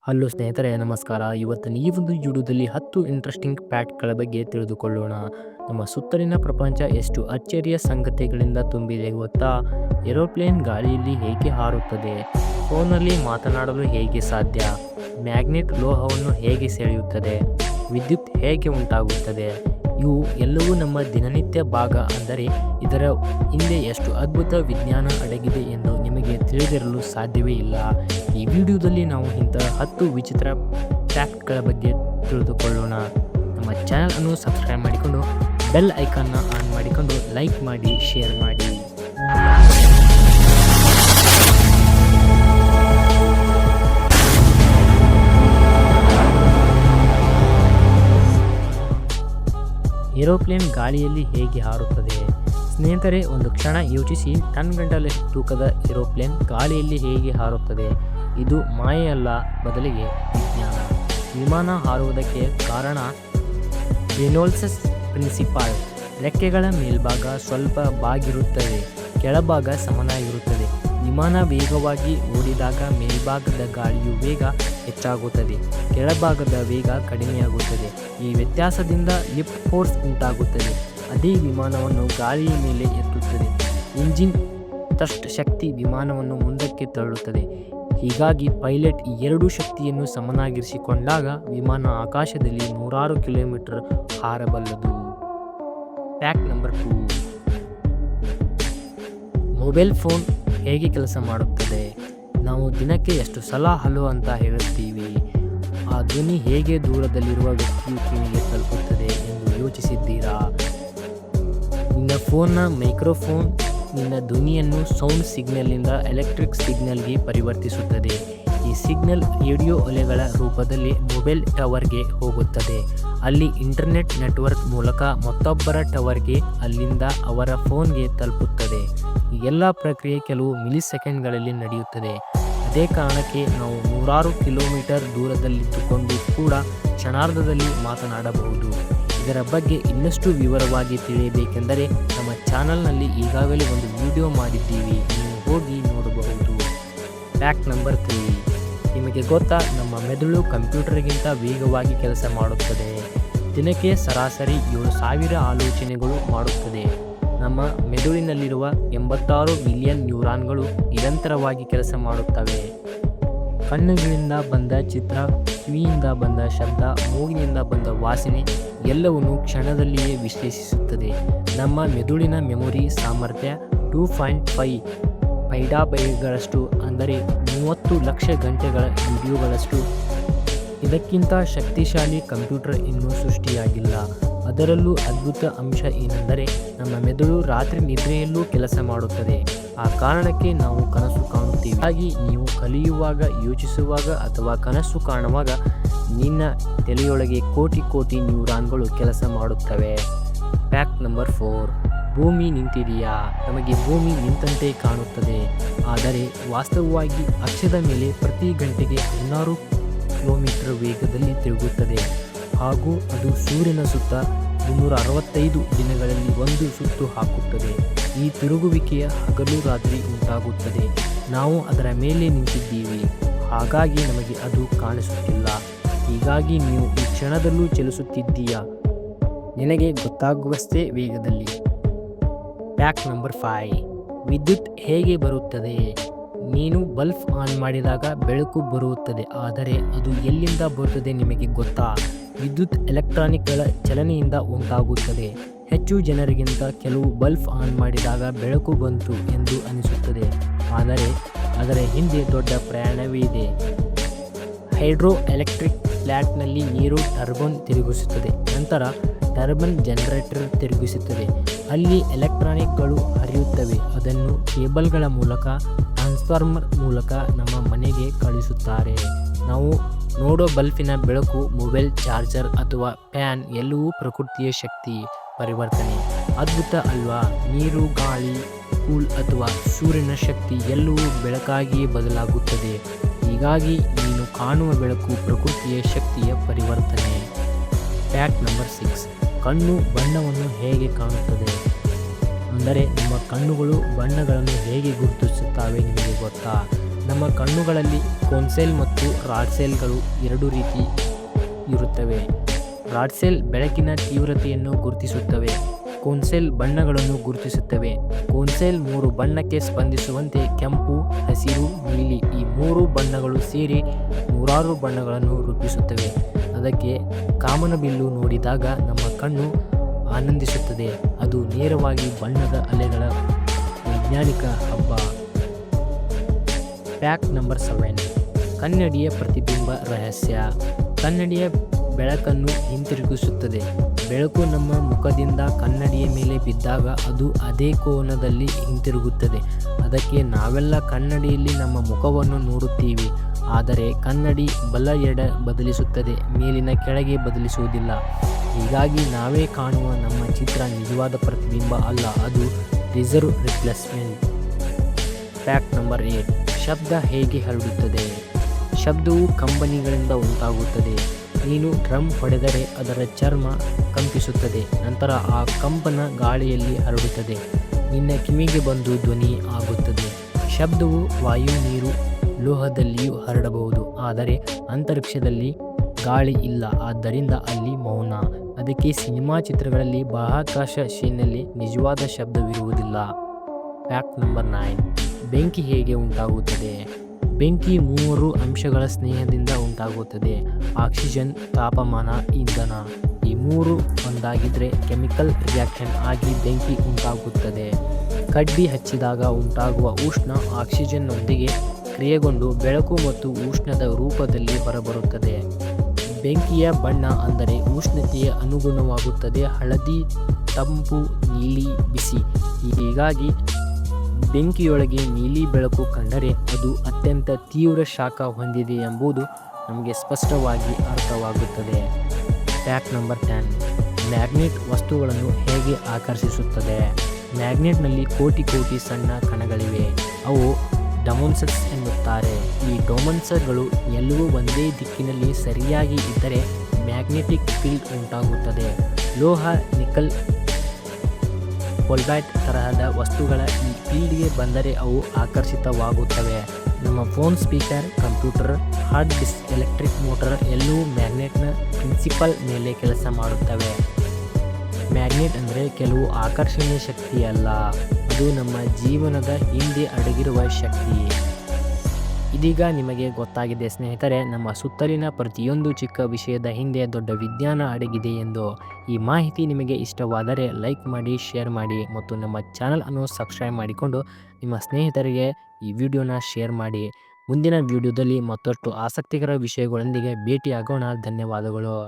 Hello ಸ್ನೇಹಿತರೆ ನಮಸ್ಕಾರ. ಇವತ್ತಿನ ಈ ಒಂದು ವಿಡಿಯೋದಲ್ಲಿ 10 ಇಂಟ್ರೆಸ್ಟಿಂಗ್ ಫ್ಯಾಕ್ಟ್‌ಗಳ ಬಗ್ಗೆ ತಿಳಿದುಕೊಳ್ಳೋಣ. ನಮ್ಮ ಸುತ್ತಲಿನ ಪ್ರಪಂಚ ಎಷ್ಟು ಅಚ್ಚರಿಯ ಸಂಗತಿಗಳಿಂದ ತುಂಬಿದೆ ಗೊತ್ತಾ? ಏರೋಪ್ಲೇನ್ ಗಾಳಿಯಲ್ಲಿ ಹೇಗೆ ಹಾರುತ್ತದೆ? ಫೋನ್‌ನಲ್ಲಿ ಮಾತನಾಡಲು ಹೇಗೆ ಸಾಧ್ಯ? ಮ್ಯಾಗ್ನೆಟ್ ಲೋಹವನ್ನು ಹೇಗೆ ಸೆಳೆಯುತ್ತದೆ? ವಿದ್ಯುತ್ ಹೇಗೆ ಉಂಟಾಗುತ್ತದೆ? ಇವು ಎಲ್ಲವೂ ನಮ್ಮ ದಿನನಿತ್ಯ ಭಾಗ. ಅಂದರೆ ಇದರ ಹಿಂದೆ ಎಷ್ಟು ಅದ್ಭುತ ವಿಜ್ಞಾನ ಅಡಗಿದೆ ಎಂದು ನಿಮಗೆ ತಿಳಿದಿರಲು ಸಾಧ್ಯವೇ ಇಲ್ಲ. ಈ ವಿಡಿಯೋದಲ್ಲಿ ನಾವು ಇಂತಹ 10 ವಿಚಿತ್ರ ಫ್ಯಾಕ್ಟ್‌ಗಳ ಬಗ್ಗೆ ತಿಳಿದುಕೊಳ್ಳೋಣ. ನಮ್ಮ ಚಾನಲ್ ಅನ್ನು ಸಬ್ಸ್ಕ್ರೈಬ್ ಮಾಡಿಕೊಂಡು ಬೆಲ್ ಐಕಾನ್ನ ಆನ್ ಮಾಡಿಕೊಂಡು ಲೈಕ್ ಮಾಡಿ, ಶೇರ್ ಮಾಡಿ. ಏರೋಪ್ಲೇನ್ ಗಾಳಿಯಲ್ಲಿ ಹೇಗೆ ಹಾರುತ್ತದೆ? ಸ್ನೇಹಿತರೆ, ಒಂದು ಕ್ಷಣ ಯೋಚಿಸಿ. ಟನ್‌ಗಟ್ಟಲೆ ತೂಕದ ಏರೋಪ್ಲೇನ್ ಗಾಳಿಯಲ್ಲಿ ಹೇಗೆ ಹಾರುತ್ತದೆ? ಇದು ಮಾಯೆಯಲ್ಲ, ಬದಲಿಗೆ ವಿಜ್ಞಾನ. ವಿಮಾನ ಹಾರುವುದಕ್ಕೆ ಕಾರಣ ರೆನಾಲ್ಡ್ಸ್ ಪ್ರಿನ್ಸಿಪಲ್. ರೆಕ್ಕೆಗಳ ಮೇಲ್ಭಾಗ ಸ್ವಲ್ಪ ಬಾಗಿರುತ್ತದೆ, ಕೆಳಭಾಗ ಸಮನಾಗಿರುತ್ತದೆ. ವಿಮಾನ ವೇಗವಾಗಿ ಓಡಿದಾಗ ಮೇಲ್ಭಾಗದ ಗಾಳಿಯು ವೇಗ ಹೆಚ್ಚಾಗುತ್ತದೆ, ಕೆಳಭಾಗದ ವೇಗ ಕಡಿಮೆಯಾಗುತ್ತದೆ. ಈ ವ್ಯತ್ಯಾಸದಿಂದ ಲಿಫ್ಟ್ ಫೋರ್ಸ್ ಉಂಟಾಗುತ್ತದೆ. ಅದೇ ವಿಮಾನವನ್ನು ಗಾಳಿಯ ಮೇಲೆ ಎತ್ತುತ್ತದೆ. ಇಂಜಿನ್ ಥ್ರಸ್ಟ್ ಶಕ್ತಿ ವಿಮಾನವನ್ನು ಮುಂದಕ್ಕೆ ತಳ್ಳುತ್ತದೆ. ಹೀಗಾಗಿ ಪೈಲಟ್ ಈ ಎರಡೂ ಶಕ್ತಿಯನ್ನು ಸಮನಾಗಿರಿಸಿಕೊಂಡಾಗ ವಿಮಾನ ಆಕಾಶದಲ್ಲಿ ನೂರಾರು ಕಿಲೋಮೀಟರ್ ಹಾರಬಲ್ಲದು. Fact number 2. ಮೊಬೈಲ್ ಫೋನ್ ಹೇಗೆ ಕೆಲಸ ಮಾಡುತ್ತದೆ? ನಾವು ದಿನಕ್ಕೆ ಎಷ್ಟು ಸಲ ಹಲೋ ಅಂತ ಹೇಳುತ್ತೀವಿ? ಆ ಧ್ವನಿ ಹೇಗೆ ದೂರದಲ್ಲಿರುವ ವ್ಯಕ್ತಿಯು ಕಿವಿಗೆ ತಲುಪುತ್ತದೆ ಎಂದು ಯೋಚಿಸಿದ್ದೀರಾ? ನಿನ್ನ ಫೋನ್ನ ಮೈಕ್ರೋಫೋನ್ ನಿನ್ನ ಧ್ವನಿಯನ್ನು ಸೌಂಡ್ ಸಿಗ್ನಲ್ನಿಂದ ಎಲೆಕ್ಟ್ರಿಕ್ ಸಿಗ್ನಲ್ಗೆ ಪರಿವರ್ತಿಸುತ್ತದೆ. ಈ ಸಿಗ್ನಲ್ ರೇಡಿಯೋ ಅಲೆಗಳ ರೂಪದಲ್ಲಿ ಮೊಬೈಲ್ ಟವರ್ಗೆ ಹೋಗುತ್ತದೆ. ಅಲ್ಲಿ ಇಂಟರ್ನೆಟ್ ನೆಟ್ವರ್ಕ್ ಮೂಲಕ ಮತ್ತೊಬ್ಬರ ಟವರ್ಗೆ, ಅಲ್ಲಿಂದ ಅವರ ಫೋನ್ಗೆ ತಲುಪುತ್ತದೆ. ಈ ಎಲ್ಲ ಪ್ರಕ್ರಿಯೆ ಕೆಲವು ಮಿಲಿಸೆಕೆಂಡ್ಗಳಲ್ಲಿ ನಡೆಯುತ್ತದೆ. ಅದೇ ಕಾರಣಕ್ಕೆ ನಾವು ನೂರಾರು ಕಿಲೋಮೀಟರ್ ದೂರದಲ್ಲಿದ್ದುಕೊಂಡು ಕೂಡ ಕ್ಷಣಾರ್ಧದಲ್ಲಿ ಮಾತನಾಡಬಹುದು. ಇದರ ಬಗ್ಗೆ ಇನ್ನಷ್ಟು ವಿವರವಾಗಿ ತಿಳಿಯಬೇಕೆಂದರೆ ನಮ್ಮ ಚಾನಲ್ನಲ್ಲಿ ಈಗಾಗಲೇ ಒಂದು ವಿಡಿಯೋ ಮಾಡಿದ್ದೀವಿ, ನೀವು ಹೋಗಿ ನೋಡಬಹುದು. Fact number 3. ನಿಮಗೆ ಗೊತ್ತಾ, ನಮ್ಮ ಮೆದುಳು ಕಂಪ್ಯೂಟರ್ಗಿಂತ ವೇಗವಾಗಿ ಕೆಲಸ ಮಾಡುತ್ತದೆ. ದಿನಕ್ಕೆ ಸರಾಸರಿ 7,000 ಆಲೋಚನೆಗಳು ಮಾಡುತ್ತದೆ. ನಮ್ಮ ಮೆದುಳಿನಲ್ಲಿರುವ 86 ಮಿಲಿಯನ್ ನ್ಯೂರಾನ್ಗಳು ನಿರಂತರವಾಗಿ ಕೆಲಸ ಮಾಡುತ್ತವೆ. ಕಣ್ಣುಗಳಿಂದ ಬಂದ ಚಿತ್ರ, ಕಿವಿಯಿಂದ ಬಂದ ಶಬ್ದ, ಮೂಗಿನಿಂದ ಬಂದ ವಾಸನೆ ಎಲ್ಲವನ್ನೂ ಕ್ಷಣದಲ್ಲಿಯೇ ವಿಶ್ಲೇಷಿಸುತ್ತದೆ. ನಮ್ಮ ಮೆದುಳಿನ ಮೆಮೊರಿ ಸಾಮರ್ಥ್ಯ 2.5 ಪೆಟಾಬೈಟ್ಗಳಷ್ಟು, ಅಂದರೆ 30 ಲಕ್ಷ ಗಂಟೆಗಳ ವಿಡಿಯೋಗಳಷ್ಟು. ಇದಕ್ಕಿಂತ ಶಕ್ತಿಶಾಲಿ ಕಂಪ್ಯೂಟರ್ ಇನ್ನೂ ಸೃಷ್ಟಿಯಾಗಿಲ್ಲ. ಅದರಲ್ಲೂ ಅದ್ಭುತ ಅಂಶ ಏನೆಂದರೆ ನಮ್ಮ ಮೆದುಳು ರಾತ್ರಿ ನಿದ್ರೆಯಲ್ಲೂ ಕೆಲಸ ಮಾಡುತ್ತದೆ. ಆ ಕಾರಣಕ್ಕೆ ನಾವು ಕನಸು ಕಾಣುತ್ತೀವಿ. ಹಾಗಾಗಿ ನೀವು ಕಲಿಯುವಾಗ, ಯೋಚಿಸುವಾಗ ಅಥವಾ ಕನಸು ಕಾಣುವಾಗ ನಿನ್ನ ತಲೆಯೊಳಗೆ ಕೋಟಿ ಕೋಟಿ ನ್ಯೂರಾನ್ಗಳು ಕೆಲಸ ಮಾಡುತ್ತವೆ. Fact number 4. ಭೂಮಿ ನಿಂತಿದೆಯಾ? ನಮಗೆ ಭೂಮಿ ನಿಂತಂತೆ ಕಾಣುತ್ತದೆ, ಆದರೆ ವಾಸ್ತವವಾಗಿ ಅಕ್ಷದ ಮೇಲೆ ಪ್ರತಿ ಗಂಟೆಗೆ 16 ಕಿಲೋಮೀಟರ್ ವೇಗದಲ್ಲಿ ತಿರುಗುತ್ತದೆ. ಹಾಗೂ ಅದು ಸೂರ್ಯನ ಸುತ್ತ 365 ದಿನಗಳಲ್ಲಿ ಒಂದು ಸುತ್ತು ಹಾಕುತ್ತದೆ. ಈ ತಿರುಗುವಿಕೆಯ ಹಗಲು ರಾತ್ರಿ ಉಂಟಾಗುತ್ತದೆ. ನಾವು ಅದರ ಮೇಲೆ ನಿಂತಿದ್ದೀವಿ, ಹಾಗಾಗಿ ನಮಗೆ ಅದು ಕಾಣಿಸುತ್ತಿಲ್ಲ. ಹೀಗಾಗಿ ನೀವು ಈ ಕ್ಷಣದಲ್ಲೂ ಚಲಿಸುತ್ತಿದ್ದೀಯಾ, ನಿನಗೆ ಗೊತ್ತಾಗುವಷ್ಟೇ ವೇಗದಲ್ಲಿ. Fact number 5. ವಿದ್ಯುತ್ ಹೇಗೆ ಬರುತ್ತದೆ? ನೀನು ಬಲ್ಬ್ ಆನ್ ಮಾಡಿದಾಗ ಬೆಳಕು ಬರುತ್ತದೆ, ಆದರೆ ಅದು ಎಲ್ಲಿಂದ ಬರುತ್ತದೆ ನಿಮಗೆ ಗೊತ್ತಾ? ವಿದ್ಯುತ್ ಎಲೆಕ್ಟ್ರಾನಿಕ್ಗಳ ಚಲನೆಯಿಂದ ಉಂಟಾಗುತ್ತದೆ. ಹೆಚ್ಚು ಜನರಿಗಿಂತ ಕೆಲವು ಬಲ್ಬ್ ಆನ್ ಮಾಡಿದಾಗ ಬೆಳಕು ಬಂತು ಎಂದು ಅನಿಸುತ್ತದೆ, ಆದರೆ ಅದರ ಹಿಂದೆ ದೊಡ್ಡ ಪ್ರಯಾಣವೇ ಇದೆ. ಹೈಡ್ರೋ ಎಲೆಕ್ಟ್ರಿಕ್ ಪ್ಲಾಂಟ್ನಲ್ಲಿ ನೀರು ಟರ್ಬೈನ್ ತಿರುಗಿಸುತ್ತದೆ, ನಂತರ ಟರ್ಬೈನ್ ಜನರೇಟರ್ ತಿರುಗಿಸುತ್ತದೆ. ಅಲ್ಲಿ ಎಲೆಕ್ಟ್ರಾನಿಕ್ಗಳು ಹರಿಯುತ್ತವೆ. ಅದನ್ನು ಕೇಬಲ್ಗಳ ಮೂಲಕ, ಟ್ರಾನ್ಸ್ಫಾರ್ಮರ್ ಮೂಲಕ ನಮ್ಮ ಮನೆಗೆ ಕಳುಹಿಸುತ್ತಾರೆ. ನಾವು ನೋಡೋ ಬಲ್ಬಿನ ಬೆಳಕು, ಮೊಬೈಲ್ ಚಾರ್ಜರ್ ಅಥವಾ ಫ್ಯಾನ್ ಎಲ್ಲವೂ ಪ್ರಕೃತಿಯ ಶಕ್ತಿ ಪರಿವರ್ತನೆ. ಅದ್ಭುತ ಅಲ್ವಾ? ನೀರು, ಗಾಳಿ, ಕೂಲ್ ಅಥವಾ ಸೂರ್ಯನ ಶಕ್ತಿ ಎಲ್ಲವೂ ಬೆಳಕಾಗಿಯೇ ಬದಲಾಗುತ್ತದೆ. ಹೀಗಾಗಿ ನೀನು ಕಾಣುವ ಬೆಳಕು ಪ್ರಕೃತಿಯ ಶಕ್ತಿಯ ಪರಿವರ್ತನೆ. Fact number 6. ಕಣ್ಣು ಬಣ್ಣವನ್ನು ಹೇಗೆ ಕಾಣುತ್ತದೆ? ಅಂದರೆ ನಮ್ಮ ಕಣ್ಣುಗಳು ಬಣ್ಣಗಳನ್ನು ಹೇಗೆ ಗುರುತಿಸುತ್ತವೆ ನಿಮಗೆ ಗೊತ್ತಾ? ನಮ್ಮ ಕಣ್ಣುಗಳಲ್ಲಿ ಕೋನ್ಸೆಲ್ ಮತ್ತು ಮತ್ತು ರಾಡ್ ಸೆಲ್ಗಳು ಎರಡು ರೀತಿ ಇರುತ್ತವೆ. ರಾಡ್ ಸೆಲ್ ಬೆಳಕಿನ ತೀವ್ರತೆಯನ್ನು ಗುರುತಿಸುತ್ತವೆ. ಕೋನ್ ಸೆಲ್ ಬಣ್ಣಗಳನ್ನು ಗುರುತಿಸುತ್ತವೆ. ಕೋನ್ ಸೆಲ್ 3 ಬಣ್ಣಕ್ಕೆ ಸ್ಪಂದಿಸುವಂತೆ ಕೆಂಪು, ಹಸಿರು, ನೀಲಿ ಈ 3 ಬಣ್ಣಗಳು ಸೇರಿ ನೂರಾರು ಬಣ್ಣಗಳನ್ನು ರೂಪಿಸುತ್ತವೆ. ಅದಕ್ಕೆ ಕಾಮನಬಿಲ್ಲು ನೋಡಿದಾಗ ನಮ್ಮ ಕಣ್ಣು ಆನಂದಿಸುತ್ತದೆ. ಅದು ನೇರವಾಗಿ ಬಣ್ಣದ ಅಲೆಗಳ ವೈಜ್ಞಾನಿಕ ಹಬ್ಬ. Fact number 7. ಕನ್ನಡಿಯ ಪ್ರತಿಬಿಂಬ ರಹಸ್ಯ. ಕನ್ನಡಿಯ ಬೆಳಕನ್ನು ಹಿಂತಿರುಗಿಸುತ್ತದೆ. ಬೆಳಕು ನಮ್ಮ ಮುಖದಿಂದ ಕನ್ನಡಿಯ ಮೇಲೆ ಬಿದ್ದಾಗ ಅದು ಅದೇ ಕೋನದಲ್ಲಿ ಹಿಂತಿರುಗುತ್ತದೆ. ಅದಕ್ಕೆ ನಾವೆಲ್ಲ ಕನ್ನಡಿಯಲ್ಲಿ ನಮ್ಮ ಮುಖವನ್ನು ನೋಡುತ್ತೀವಿ. ಆದರೆ ಕನ್ನಡಿ ಬಲ ಎಡ ಬದಲಿಸುತ್ತದೆ, ಮೇಲಿನ ಕೆಳಗೆ ಬದಲಿಸುವುದಿಲ್ಲ. ಹೀಗಾಗಿ ನಾವೇ ಕಾಣುವ ನಮ್ಮ ಚಿತ್ರ ನಿಜವಾದ ಪ್ರತಿಬಿಂಬ ಅಲ್ಲ, ಅದು ರಿಸರ್ವ್ ರಿಫ್ಲೆಕ್ಸ್ಮೆಂಟ್. Fact number 8. ಶಬ್ದ ಹೇಗೆ ಹರಡುತ್ತದೆ. ಶಬ್ದವು ಕಂಪನಿಗಳಿಂದ ಉಂಟಾಗುತ್ತದೆ. ನೀನು ಡ್ರಮ್ ಹೊಡೆದರೆ ಅದರ ಚರ್ಮ ಕಂಪಿಸುತ್ತದೆ. ನಂತರ ಆ ಕಂಪನ ಗಾಳಿಯಲ್ಲಿ ಹರಡುತ್ತದೆ. ನಿನ್ನ ಕಿವಿಗೆ ಬಂದು ಧ್ವನಿ ಆಗುತ್ತದೆ. ಶಬ್ದವು ವಾಯು, ನೀರು, ಲೋಹದಲ್ಲಿಯೂ ಹರಡಬಹುದು. ಆದರೆ ಅಂತರಿಕ್ಷದಲ್ಲಿ ಗಾಳಿ ಇಲ್ಲ, ಆದ್ದರಿಂದ ಅಲ್ಲಿ ಮೌನ. ಅದಕ್ಕೆ ಸಿನಿಮಾ ಚಿತ್ರಗಳಲ್ಲಿ ಬಾಹ್ಯಾಕಾಶ ಶೀನಲ್ಲಿ ನಿಜವಾದ ಶಬ್ದವಿರುವುದಿಲ್ಲ. Fact number 9. ಬೆಂಕಿ ಹೇಗೆ ಉಂಟಾಗುತ್ತದೆ. ಬೆಂಕಿ 3 ಅಂಶಗಳ ಸ್ನೇಹದಿಂದ ಉಂಟಾಗುತ್ತದೆ. ಆಕ್ಸಿಜನ್, ತಾಪಮಾನ, ಇಂಧನ. ಈ 3 ಒಂದಾಗಿದ್ದರೆ ಕೆಮಿಕಲ್ ರಿಯಾಕ್ಷನ್ ಆಗಿ ಬೆಂಕಿ ಉಂಟಾಗುತ್ತದೆ. ಕಡ್ಡಿ ಹಚ್ಚಿದಾಗ ಉಂಟಾಗುವ ಉಷ್ಣ ಆಕ್ಸಿಜನ್ನೊಂದಿಗೆ ಕ್ರಿಯೆಗೊಂಡು ಬೆಳಕು ಮತ್ತು ಉಷ್ಣದ ರೂಪದಲ್ಲಿ ಹೊರಬರುತ್ತದೆ. ಬೆಂಕಿಯ ಬಣ್ಣ ಅಂದರೆ ಉಷ್ಣತೆಯ ಅನುಗುಣವಾಗುತ್ತದೆ. ಹಳದಿ, ತಂಪು, ನೀಲಿ, ಬಿಸಿ. ಹೀಗಾಗಿ ಬೆಂಕಿಯೊಳಗೆ ನೀಲಿ ಬೆಳಕು ಕಂಡರೆ ಅದು ಅತ್ಯಂತ ತೀವ್ರ ಶಾಖ ಹೊಂದಿದೆ ಎಂಬುದು ನಮಗೆ ಸ್ಪಷ್ಟವಾಗಿ ಅರ್ಥವಾಗುತ್ತದೆ. Fact number 10. ಮ್ಯಾಗ್ನೆಟ್ ವಸ್ತುಗಳನ್ನು ಹೇಗೆ ಆಕರ್ಷಿಸುತ್ತದೆ. ಮ್ಯಾಗ್ನೆಟ್ನಲ್ಲಿ ಕೋಟಿ ಕೋಟಿ ಸಣ್ಣ ಕಣಗಳಿವೆ. ಅವು ಡೊಮೆನ್ಸಸ್ ಎನ್ನುತ್ತಾರೆ. ಈ ಡೊಮೆನ್ಸ್ಗಳು ಎಲ್ಲವೂ ಒಂದೇ ದಿಕ್ಕಿನಲ್ಲಿ ಸರಿಯಾಗಿ ಇದ್ದರೆ ಮ್ಯಾಗ್ನೆಟಿಕ್ ಫೀಲ್ಡ್ ಉಂಟಾಗುತ್ತದೆ. ಲೋಹ, ನಿಕಲ್, ಕೋಲ್ಬಾಲ್ಟ್ ತರಹದ ವಸ್ತುಗಳ ಈ ಫೀಲ್ಡ್ಗೆ ಬಂದರೆ ಅವು ಆಕರ್ಷಿತವಾಗುತ್ತವೆ. ನಮ್ಮ phone, speaker, computer, hard disk, electric motor ಎಲ್ಲವೂ ಮ್ಯಾಗ್ನೆಟ್ನ ಪ್ರಿನ್ಸಿಪಲ್ ಮೇಲೆ ಕೆಲಸ ಮಾಡುತ್ತವೆ. ಮ್ಯಾಗ್ನೆಟ್ ಅಂದರೆ ಕೆಲವು ಆಕರ್ಷಣೀಯ ಶಕ್ತಿ ಅಲ್ಲ, ಅದು ನಮ್ಮ ಜೀವನದ ಹಿಂದೆ ಅಡಗಿರುವ ಶಕ್ತಿ. ಇದೀಗ ನಿಮಗೆ ಗೊತ್ತಾಗಿದೆ ಸ್ನೇಹಿತರೆ, ನಮ್ಮ ಸುತ್ತಲಿನ ಪ್ರತಿಯೊಂದು ಚಿಕ್ಕ ವಿಷಯದ ಹಿಂದೆ ದೊಡ್ಡ ವಿಜ್ಞಾನ ಅಡಗಿದೆ ಎಂದು. ಈ ಮಾಹಿತಿ ನಿಮಗೆ ಇಷ್ಟವಾದರೆ ಲೈಕ್ ಮಾಡಿ, ಶೇರ್ ಮಾಡಿ ಮತ್ತು ನಮ್ಮ ಚಾನಲ್ ಅನ್ನು ಸಬ್ಸ್ಕ್ರೈಬ್ ಮಾಡಿಕೊಂಡು ನಿಮ್ಮ ಸ್ನೇಹಿತರಿಗೆ ಈ ವಿಡಿಯೋನ ಶೇರ್ ಮಾಡಿ. ಮುಂದಿನ ವಿಡಿಯೋದಲ್ಲಿ ಮತ್ತಷ್ಟು ಆಸಕ್ತಿಕರ ವಿಷಯಗಳೊಂದಿಗೆ ಭೇಟಿಯಾಗೋಣ. ಧನ್ಯವಾದಗಳು.